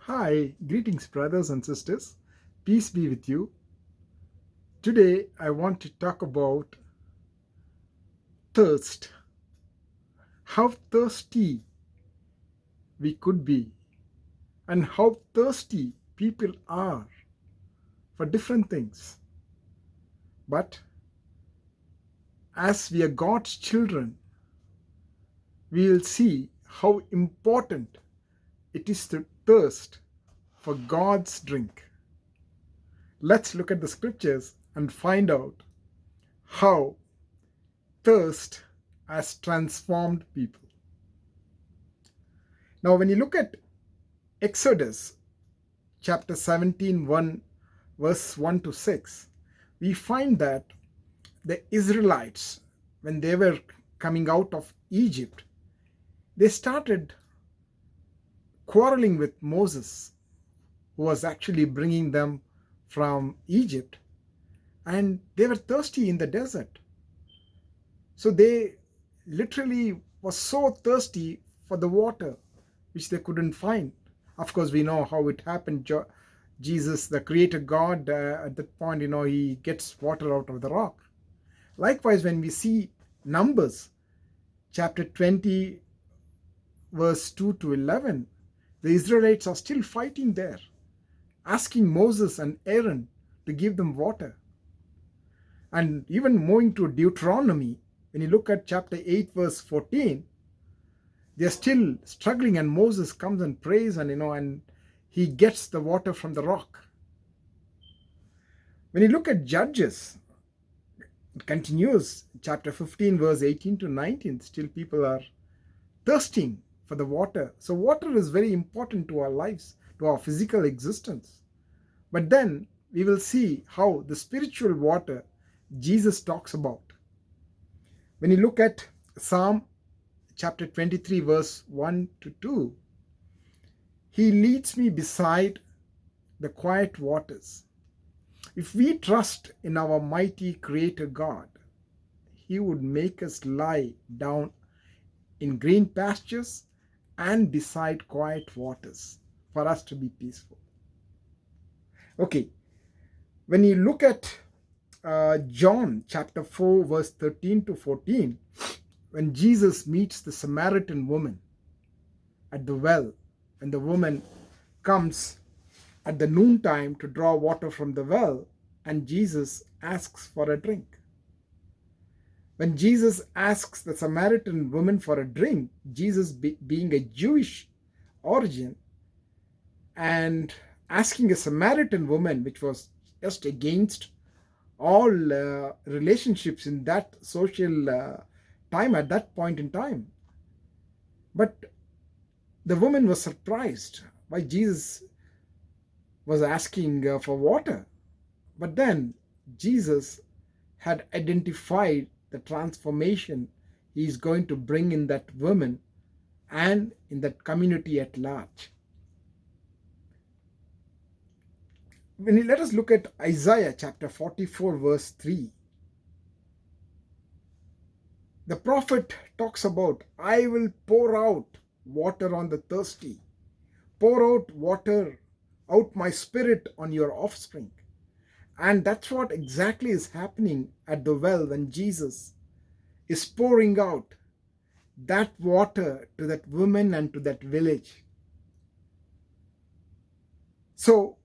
Hi, greetings, brothers and sisters. Peace be with you. Today, I want to talk about thirst. How thirsty we could be, and how thirsty people are for different things. But as we are God's children, we will see how important it is to thirst for God's drink. Let's look at the scriptures and find out how thirst has transformed people. Now, when you look at Exodus chapter 17, 1, verse 1 to 6, we find that the Israelites, when they were coming out of Egypt, they started quarreling with Moses, who was actually bringing them from Egypt, and they were thirsty in the desert. So they literally were so thirsty for the water which they couldn't find. Of course, we know how it happened. Jesus, the creator God, at that point, he gets water out of the rock. Likewise, when we see Numbers chapter 20, verse 2 to 11, the Israelites are still fighting there, asking Moses and Aaron to give them water. And even moving to Deuteronomy, when you look at chapter 8, verse 14, they're still struggling, and Moses comes and prays, and he gets the water from the rock. When you look at Judges, it continues, chapter 15, verse 18 to 19, still people are thirsting for the water. So water is very important to our lives, to our physical existence. But then we will see how the spiritual water Jesus talks about. When you look at Psalm chapter 23, verse 1 to 2, he leads me beside the quiet waters. If we trust in our mighty creator God, he would make us lie down in green pastures and beside quiet waters for us to be peaceful. Okay, when you look at John chapter 4, verse 13 to 14, when Jesus meets the Samaritan woman at the well, and the woman comes at the noontime to draw water from the well, and Jesus asks for a drink. When Jesus asks the Samaritan woman for a drink, Jesus being a Jewish origin and asking a Samaritan woman, which was just against all relationships in that social time at that point in time. But the woman was surprised why Jesus was asking for water. But then Jesus had identified the transformation he is going to bring in that woman and in that community at large. Let us look at Isaiah chapter 44, verse 3. The prophet talks about, I will pour out water on the thirsty, pour out my spirit on your offspring. And that's what exactly is happening at the well when Jesus is pouring out that water to that woman and to that village. So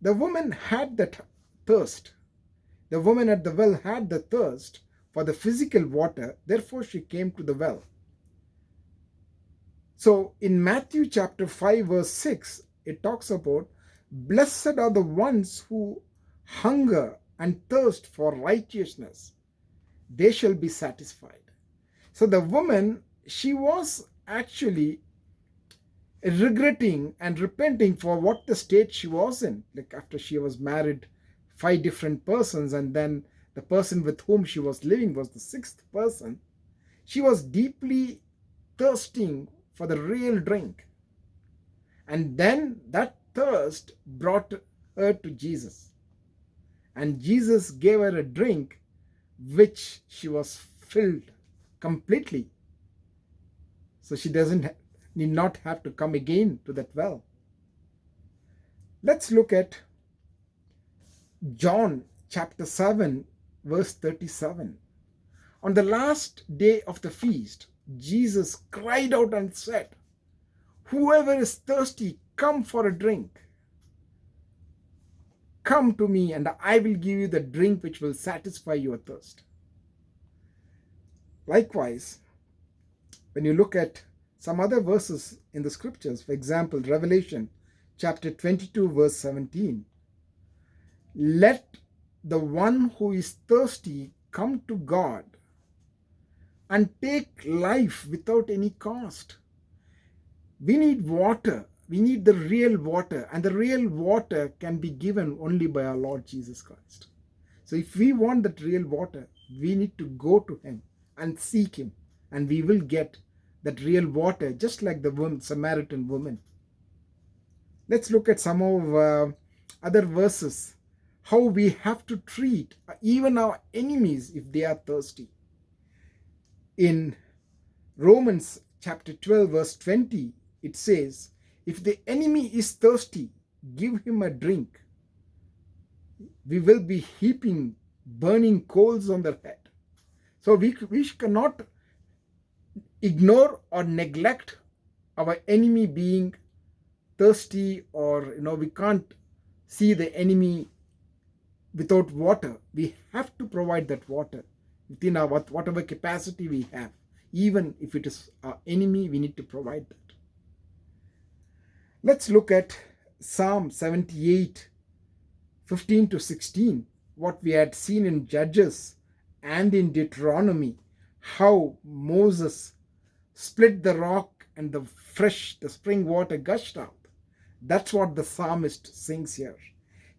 the woman had that thirst. The woman at the well had the thirst for the physical water, therefore she came to the well. So in Matthew chapter 5, verse 6, it talks about, blessed are the ones who hunger and thirst for righteousness, they shall be satisfied. So the woman, she was actually regretting and repenting for what the state she was in. Like after she was married 5 different persons, and then the person with whom she was living was the 6th person, she was deeply thirsting for the real drink. And then that thirst brought her to Jesus. And Jesus gave her a drink which she was filled completely. So she need not have to come again to that well. Let's look at John chapter 7, verse 37. On the last day of the feast, Jesus cried out and said, "Whoever is thirsty, come for a drink. Come to me, and I will give you the drink which will satisfy your thirst." Likewise, when you look at some other verses in the scriptures, for example, Revelation chapter 22, verse 17, let the one who is thirsty come to God and take life without any cost. We need water. We need the real water, and the real water can be given only by our Lord Jesus Christ. So if we want that real water, we need to go to him and seek him, and we will get that real water, just like the Samaritan woman. Let's look at some of other verses, how we have to treat even our enemies if they are thirsty. In Romans chapter 12, verse 20, it says, if the enemy is thirsty, give him a drink. We will be heaping burning coals on their head. So we cannot ignore or neglect our enemy being thirsty, or we can't see the enemy without water. We have to provide that water within our whatever capacity we have. Even if it is our enemy, we need to provide that. Let's look at Psalm 78, 15 to 16, what we had seen in Judges and in Deuteronomy, how Moses split the rock and the spring water gushed out. That's what the psalmist sings here.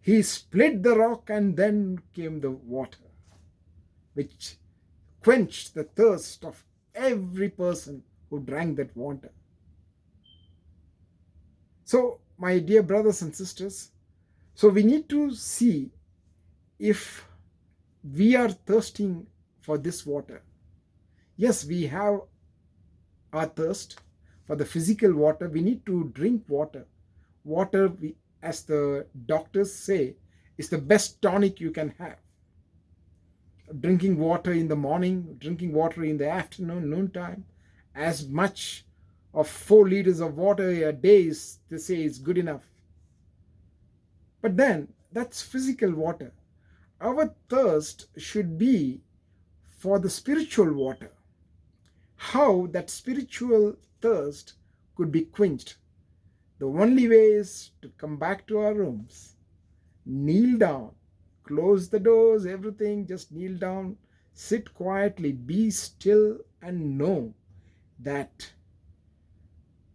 He split the rock and then came the water, which quenched the thirst of every person who drank that water. So, my dear brothers and sisters, so we need to see if we are thirsting for this water. Yes, we have our thirst for the physical water. We need to drink water. Water, as the doctors say, is the best tonic you can have. Drinking water in the morning, drinking water in the afternoon, noontime, as much of 4 liters of water a day is, they say, is good enough. But then that's physical water. Our thirst should be for the spiritual water. How that spiritual thirst could be quenched? The only way is to come back to our rooms, kneel down, close the doors, everything, just kneel down, sit quietly, be still, and know that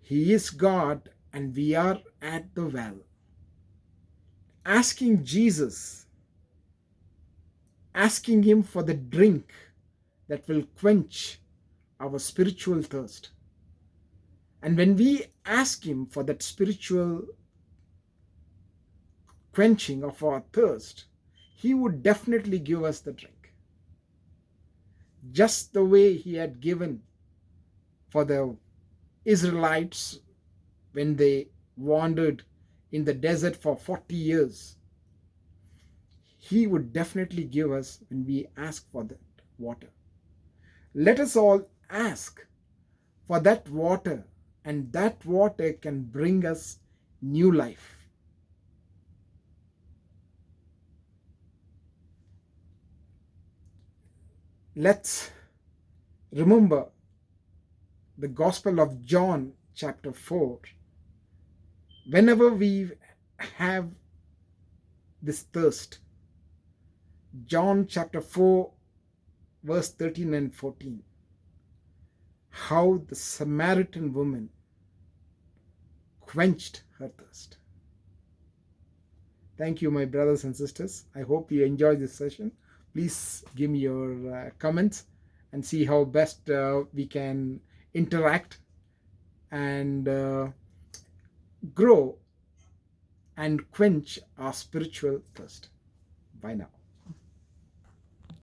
He is God and we are at the well. Asking Jesus, asking Him for the drink that will quench our spiritual thirst. And when we ask Him for that spiritual quenching of our thirst, He would definitely give us the drink. Just the way He had given for the Israelites when they wandered in the desert for 40 years. He would definitely give us when we ask for that water. Let us all ask for that water, and that water can bring us new life. Let's remember the Gospel of John chapter 4. Whenever we have this thirst, John chapter 4 verse 13 and 14, how the Samaritan woman quenched her thirst. Thank you, my brothers and sisters. I hope you enjoyed this session. Please give me your comments and see how best we can interact and grow and quench our spiritual thirst. Bye now.